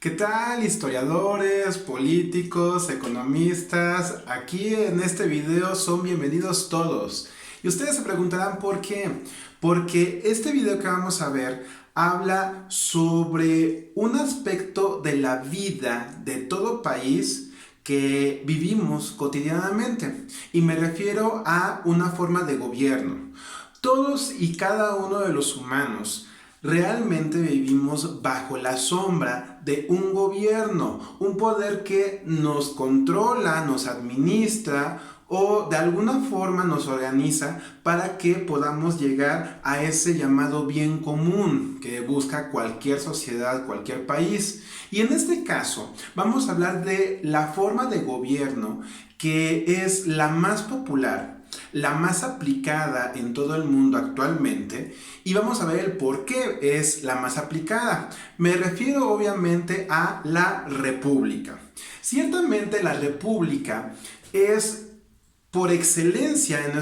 ¿Qué tal, historiadores, políticos, economistas? Aquí en este video son bienvenidos todos. Y ustedes se preguntarán por qué. Porque este video que vamos a ver habla sobre un aspecto de la vida de todo país que vivimos cotidianamente. Y me refiero a una forma de gobierno. Todos y cada uno de los humanos realmente vivimos bajo la sombra de un gobierno, un poder que nos controla, nos administra o de alguna forma nos organiza para que podamos llegar a ese llamado bien común que busca cualquier sociedad, cualquier país. Y en este caso vamos a hablar de la forma de gobierno que es la más popular, la más aplicada en todo el mundo actualmente, y vamos a ver el por qué es la más aplicada. Me refiero obviamente a la república. Ciertamente la república es por excelencia en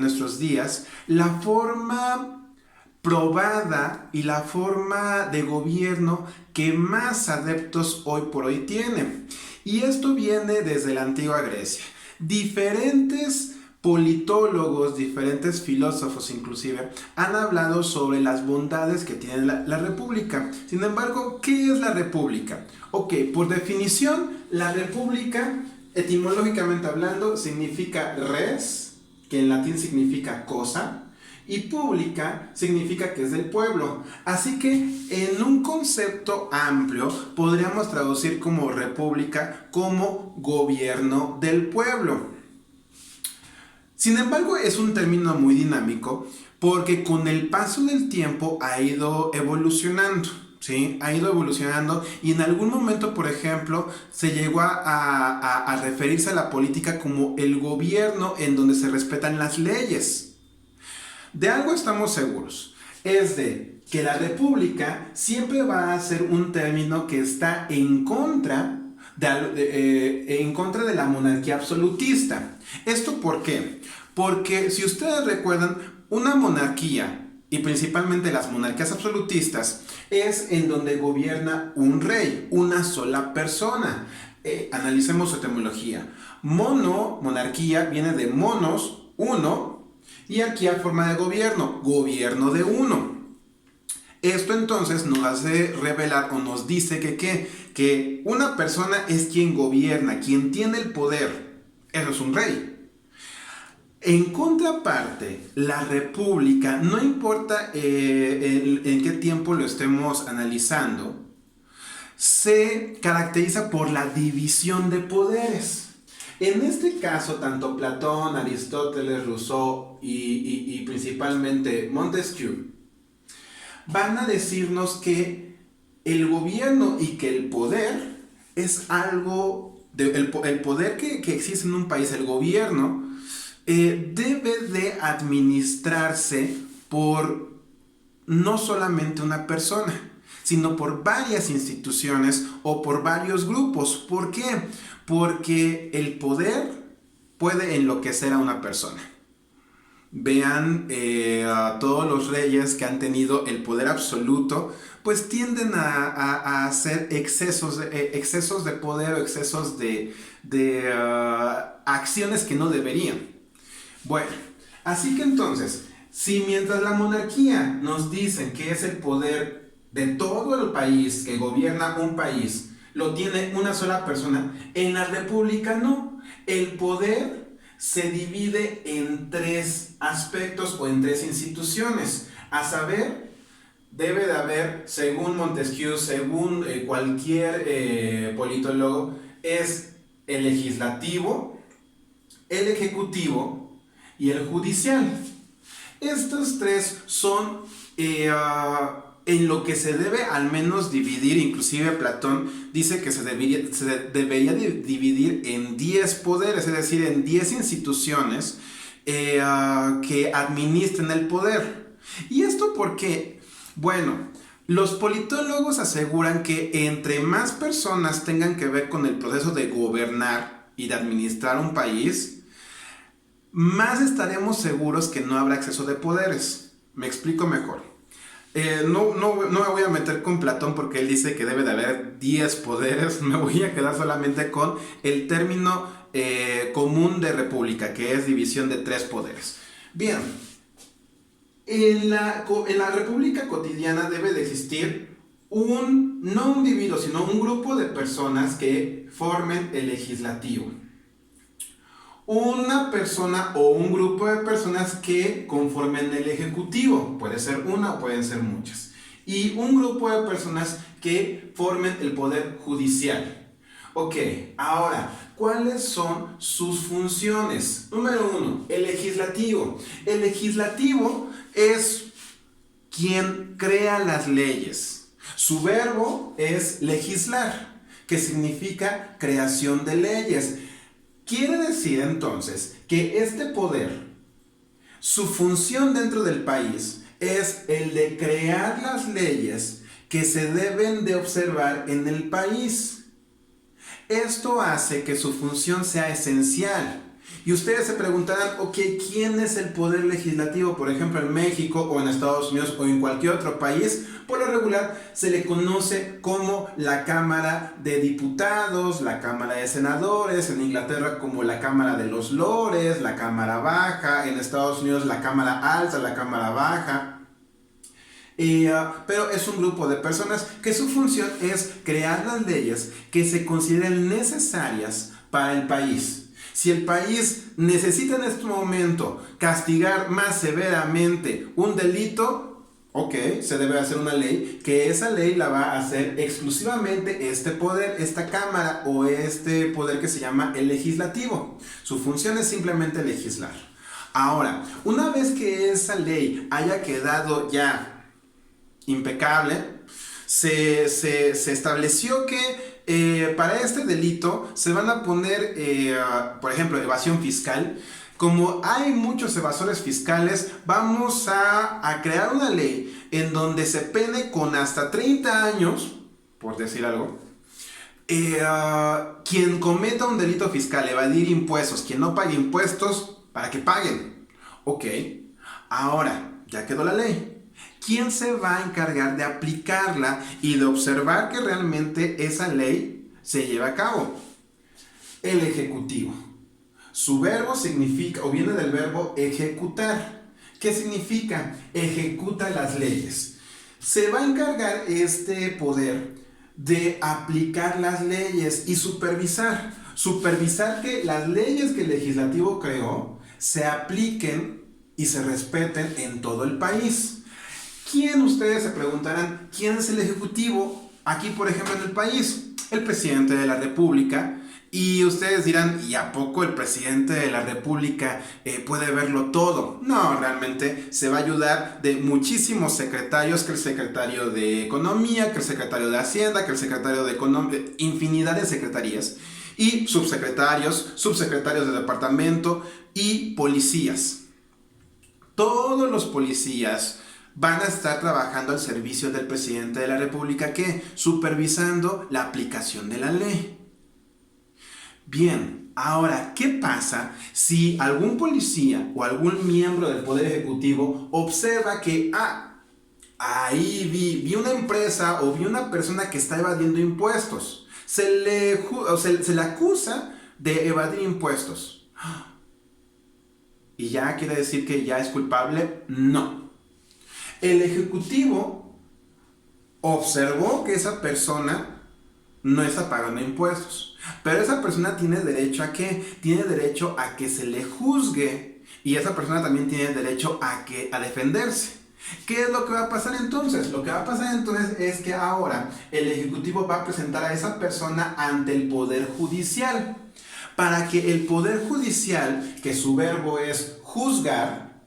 nuestros días la forma probada y la forma de gobierno que más adeptos hoy por hoy tiene. Y esto viene desde la antigua Grecia. Diferentes politólogos, diferentes filósofos inclusive, han hablado sobre las bondades que tiene la república. Sin embargo, ¿qué es la república? Ok, por definición, la república, etimológicamente hablando, significa res, que en latín significa cosa, y pública significa que es del pueblo. Así que en un concepto amplio podríamos traducir como república como gobierno del pueblo. Sin embargo, es un término muy dinámico porque con el paso del tiempo ha ido evolucionando. ¿Sí? Ha ido evolucionando y en algún momento, por ejemplo, se llegó a referirse a la política como el gobierno en donde se respetan las leyes. De algo estamos seguros, es de que la república siempre va a ser un término que está en contra de la monarquía absolutista. ¿Esto por qué? Porque si ustedes recuerdan, una monarquía, y principalmente las monarquías absolutistas, es en donde gobierna un rey, una sola persona. Analicemos su etimología. Monarquía, viene de monos, uno, y aquí a forma de gobierno, gobierno de uno. Esto entonces nos hace revelar o nos dice que una persona es quien gobierna, quien tiene el poder. Eso es un rey. En contraparte, la república, no importa en qué tiempo lo estemos analizando, se caracteriza por la división de poderes. En este caso, tanto Platón, Aristóteles, Rousseau y principalmente Montesquieu van a decirnos que el gobierno y que el poder es algo, el poder que existe en un país, el gobierno, debe de administrarse por no solamente una persona, sino por varias instituciones o por varios grupos. ¿Por qué? Porque el poder puede enloquecer a una persona. Vean a todos los reyes que han tenido el poder absoluto, pues tienden a hacer excesos de poder o excesos de acciones que no deberían. Bueno, así que entonces, si mientras la monarquía nos dicen que es el poder de todo el país, que gobierna un país, lo tiene una sola persona, en la república no. El poder se divide en tres aspectos o en tres instituciones. A saber, debe de haber, según Montesquieu, según cualquier politólogo, es el legislativo, el ejecutivo y el judicial. Estos tres son en lo que se debe al menos dividir. Inclusive Platón dice que se debería dividir en 10 poderes, es decir, en 10 instituciones que administren el poder. ¿Y esto por qué? Bueno, los politólogos aseguran que entre más personas tengan que ver con el proceso de gobernar y de administrar un país, más estaremos seguros que no habrá exceso de poderes. Me explico mejor. No me voy a meter con Platón porque él dice que debe de haber 10 poderes. Me voy a quedar solamente con el término común de república, que es división de 3 poderes. Bien, en la república cotidiana debe de existir no un individuo, sino un grupo de personas que formen el legislativo. Una persona o un grupo de personas que conformen el ejecutivo, puede ser una o pueden ser muchas, y un grupo de personas que formen el poder judicial. Ok, ahora, ¿cuáles son sus funciones? Número 1, el legislativo. El legislativo es quien crea las leyes. Su verbo es legislar, que significa creación de leyes. Quiere decir entonces que este poder, su función dentro del país es el de crear las leyes que se deben de observar en el país. Esto hace que su función sea esencial. Y ustedes se preguntarán, ok, ¿quién es el poder legislativo? Por ejemplo, en México o en Estados Unidos o en cualquier otro país, por lo regular se le conoce como la Cámara de Diputados, la Cámara de Senadores, en Inglaterra como la Cámara de los Lores, la Cámara Baja, en Estados Unidos la Cámara Alta, la Cámara Baja. Pero es un grupo de personas que su función es crear las leyes que se consideren necesarias para el país. Si el país necesita en este momento castigar más severamente un delito, ok, se debe hacer una ley, que esa ley la va a hacer exclusivamente este poder, esta cámara o este poder que se llama el legislativo. Su función es simplemente legislar. Ahora, una vez que esa ley haya quedado ya impecable, se estableció que para este delito se van a poner, por ejemplo, evasión fiscal. Como hay muchos evasores fiscales, vamos a crear una ley en donde se pene con hasta 30 años, por decir algo, quien cometa un delito fiscal, evadir impuestos, quien no pague impuestos, para que paguen. Ok, ahora ya quedó la ley. ¿Quién se va a encargar de aplicarla y de observar que realmente esa ley se lleve a cabo? El Ejecutivo. Su verbo significa, o viene del verbo ejecutar. ¿Qué significa? Ejecuta las leyes. Se va a encargar este poder de aplicar las leyes y supervisar. Supervisar que las leyes que el legislativo creó se apliquen y se respeten en todo el país. ¿Quién, ustedes se preguntarán, quién es el ejecutivo aquí, por ejemplo, en el país? El presidente de la República. Y ustedes dirán, ¿y a poco el presidente de la República puede verlo todo? No, realmente se va a ayudar de muchísimos secretarios, que el secretario de Economía, que el secretario de Hacienda, que el secretario de Economía, infinidad de secretarías. Y subsecretarios de departamento y policías. Todos los policías van a estar trabajando al servicio del presidente de la República, ¿qué? Supervisando la aplicación de la ley. Bien, ahora, ¿qué pasa si algún policía o algún miembro del Poder Ejecutivo observa que, ahí vi una empresa o vi una persona que está evadiendo impuestos? Se le acusa de evadir impuestos. ¿Y ya quiere decir que ya es culpable? No. El Ejecutivo observó que esa persona no está pagando impuestos, pero esa persona tiene derecho ¿a qué? Tiene derecho a que se le juzgue, y esa persona también tiene derecho a defenderse. ¿Qué es lo que va a pasar entonces? Lo que va a pasar entonces es que ahora el Ejecutivo va a presentar a esa persona ante el Poder Judicial, para que el Poder Judicial, que su verbo es juzgar,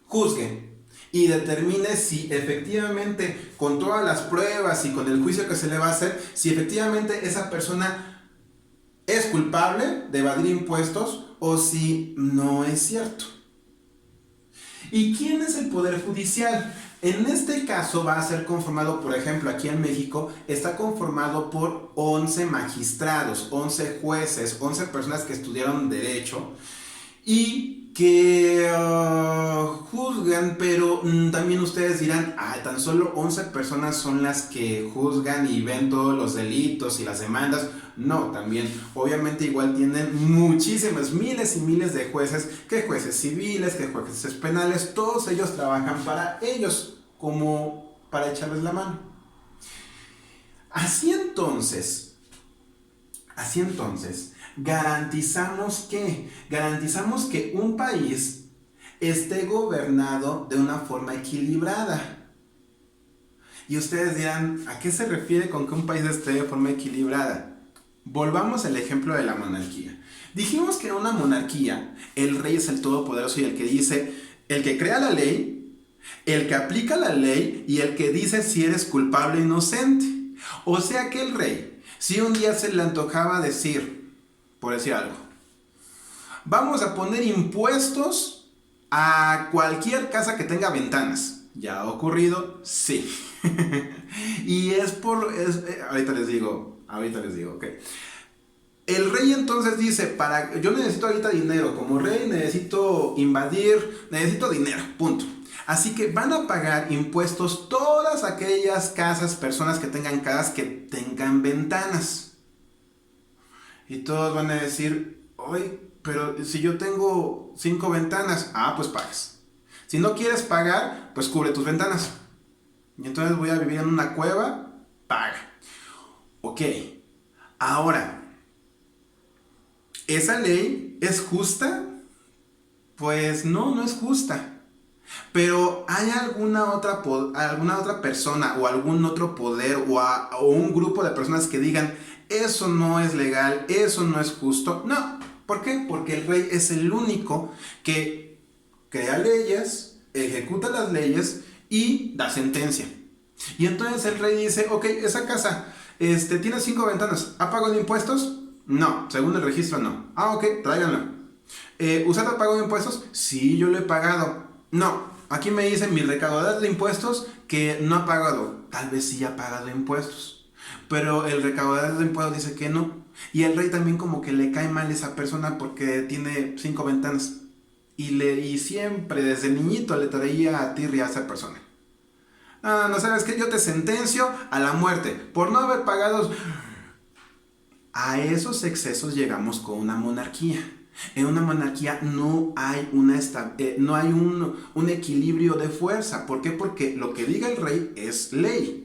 juzgue y determine si efectivamente, con todas las pruebas y con el juicio que se le va a hacer, si efectivamente esa persona es culpable de evadir impuestos o si no es cierto. ¿Y quién es el Poder Judicial? En este caso va a ser conformado, por ejemplo, aquí en México, está conformado por 11 magistrados, 11 jueces, 11 personas que estudiaron Derecho, y que juzgan, pero también ustedes dirán, tan solo 11 personas son las que juzgan y ven todos los delitos y las demandas. No, también obviamente igual tienen muchísimas, miles y miles de jueces, que jueces civiles, que jueces penales, todos ellos trabajan para ellos, como para echarles la mano. Así entonces, garantizamos que un país esté gobernado de una forma equilibrada. Y ustedes dirán, ¿a qué se refiere con que un país esté de forma equilibrada? Volvamos al ejemplo de la monarquía. Dijimos que en una monarquía el rey es el todopoderoso y el que dice, el que crea la ley, el que aplica la ley y el que dice si eres culpable o inocente. O sea que el rey, si un día se le antojaba decir, por decir algo, vamos a poner impuestos a cualquier casa que tenga ventanas. ¿Ya ha ocurrido? Sí. Y ahorita les digo, ok. El rey entonces dice, yo necesito ahorita dinero, como rey necesito necesito dinero, punto. Así que van a pagar impuestos todas aquellas personas que tengan casas que tengan ventanas. Y todos van a decir, oye, pero si yo tengo 5 ventanas, pues pagas. Si no quieres pagar, pues cubre tus ventanas. Y entonces voy a vivir en una cueva, paga. Ok, ahora, ¿esa ley es justa? Pues no es justa. Pero ¿hay alguna otra persona o algún otro poder o un grupo de personas que digan eso no es legal, eso no es justo? No. ¿Por qué? Porque el rey es el único que crea leyes, ejecuta las leyes y da sentencia. Y entonces el rey dice, ok, esa casa tiene 5 ventanas, ¿ha pagado impuestos? No, según el registro no. Ok, tráiganlo. ¿Usted ha pagado impuestos? Sí, yo lo he pagado. No, aquí me dice mi recaudador de impuestos que no ha pagado. Tal vez sí ha pagado impuestos, pero el recaudador de impuestos dice que no. Y el rey también como que le cae mal esa persona porque tiene 5 ventanas. Y siempre desde niñito le traía tirria a esa persona. No sabes qué, yo te sentencio a la muerte por no haber pagado. A esos excesos llegamos con una monarquía. En una monarquía no hay un equilibrio de fuerza. ¿Por qué? Porque lo que diga el rey es ley.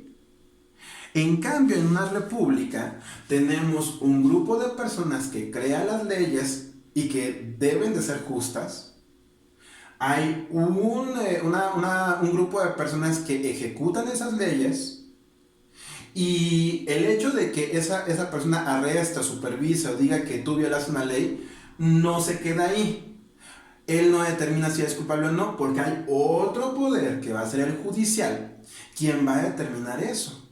En cambio, en una república tenemos un grupo de personas que crea las leyes y que deben de ser justas. Hay un grupo de personas que ejecutan esas leyes. Y el hecho de que esa persona arresta, supervisa o diga que tú violas una ley, no se queda ahí. Él no determina si es culpable o no, porque hay otro poder que va a ser el judicial, quien va a determinar eso.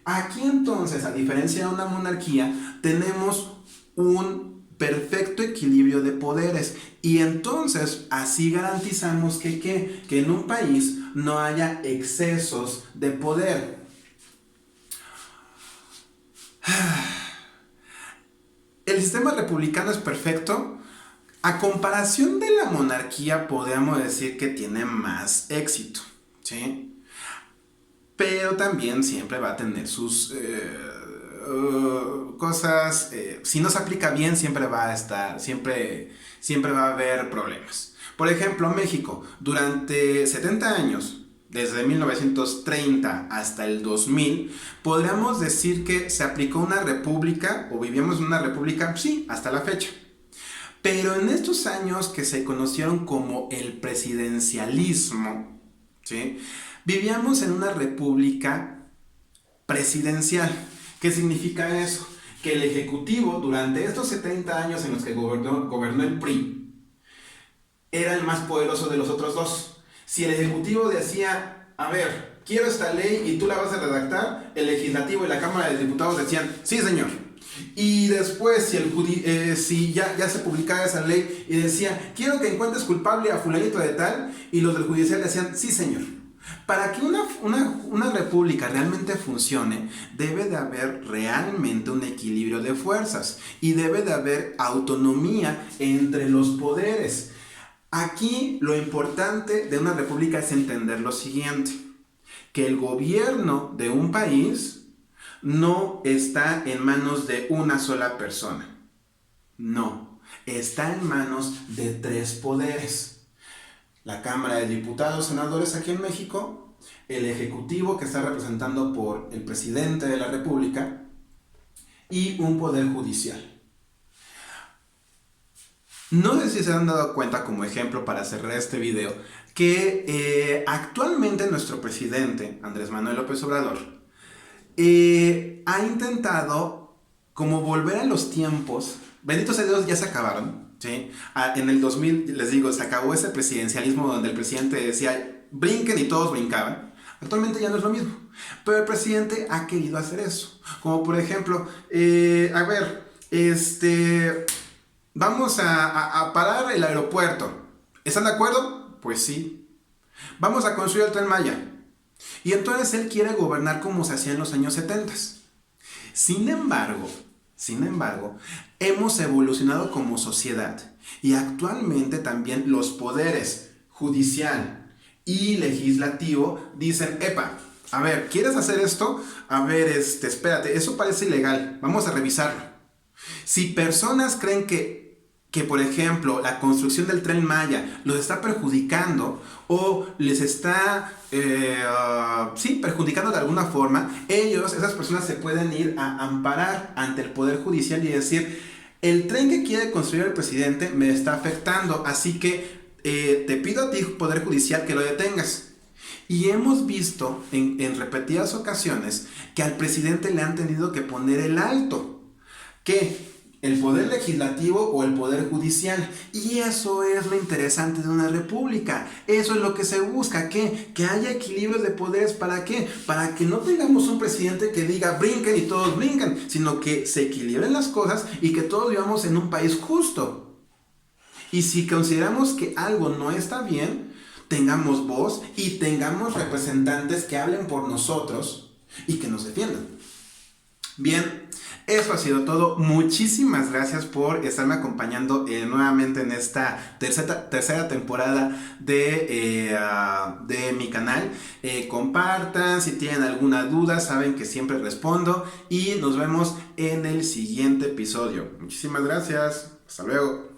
Aquí entonces, a diferencia de una monarquía, tenemos un perfecto equilibrio de poderes. Y entonces así garantizamos que en un país no haya excesos de poder. El sistema republicano es perfecto. A comparación de la monarquía, podemos decir que tiene más éxito, ¿sí? Pero también siempre va a tener sus cosas. Si no se aplica bien, siempre va a haber problemas. Por ejemplo, México, durante 70 años, desde 1930 hasta el 2000, podríamos decir que se aplicó una república, o vivíamos en una república, sí, hasta la fecha. Pero en estos años que se conocieron como el presidencialismo, ¿sí?, vivíamos en una república presidencial. ¿Qué significa eso? Que el ejecutivo, durante estos 70 años en los que gobernó el PRI, era el más poderoso de los otros dos. Si el ejecutivo decía, a ver, quiero esta ley y tú la vas a redactar, el legislativo y la Cámara de Diputados decían, sí señor. Y después, si ya se publicaba esa ley y decía, quiero que encuentres culpable a fulanito de tal, y los del judicial decían, sí señor. Para que una república realmente funcione, debe de haber realmente un equilibrio de fuerzas y debe de haber autonomía entre los poderes. Aquí lo importante de una república es entender lo siguiente, que el gobierno de un país no está en manos de una sola persona. No, está en manos de tres poderes. La Cámara de Diputados, Senadores aquí en México, el Ejecutivo que está representado por el Presidente de la República y un poder judicial. No sé si se han dado cuenta, como ejemplo para cerrar este video, que actualmente nuestro presidente, Andrés Manuel López Obrador, ha intentado como volver a los tiempos, benditos sea Dios, ya se acabaron, ¿sí? En el 2000, les digo, se acabó ese presidencialismo donde el presidente decía, brinquen y todos brincaban. Actualmente ya no es lo mismo, pero el presidente ha querido hacer eso. Como por ejemplo, vamos a parar el aeropuerto. ¿Están de acuerdo? Pues sí. Vamos a construir el Tren Maya. Y entonces él quiere gobernar como se hacía en los años 70. Sin embargo, hemos evolucionado como sociedad y actualmente también los poderes judicial y legislativo dicen, epa, a ver, ¿quieres hacer esto? A ver, espérate, eso parece ilegal, vamos a revisarlo. Si personas creen que por ejemplo, la construcción del Tren Maya los está perjudicando o les está, perjudicando de alguna forma, esas personas se pueden ir a amparar ante el Poder Judicial y decir, el tren que quiere construir el presidente me está afectando, así que te pido a ti, Poder Judicial, que lo detengas. Y hemos visto en repetidas ocasiones que al presidente le han tenido que poner el alto. ¿Qué? El poder legislativo o el poder judicial. Y eso es lo interesante de una república. Eso es lo que se busca. ¿Qué? Que haya equilibrio de poderes. ¿Para qué? Para que no tengamos un presidente que diga brinquen y todos brincan, sino que se equilibren las cosas y que todos vivamos en un país justo. Y si consideramos que algo no está bien, tengamos voz y tengamos representantes que hablen por nosotros y que nos defiendan. Bien, eso ha sido todo. Muchísimas gracias por estarme acompañando nuevamente en esta tercera temporada de mi canal. Compartan, si tienen alguna duda, saben que siempre respondo. Y nos vemos en el siguiente episodio. Muchísimas gracias. Hasta luego.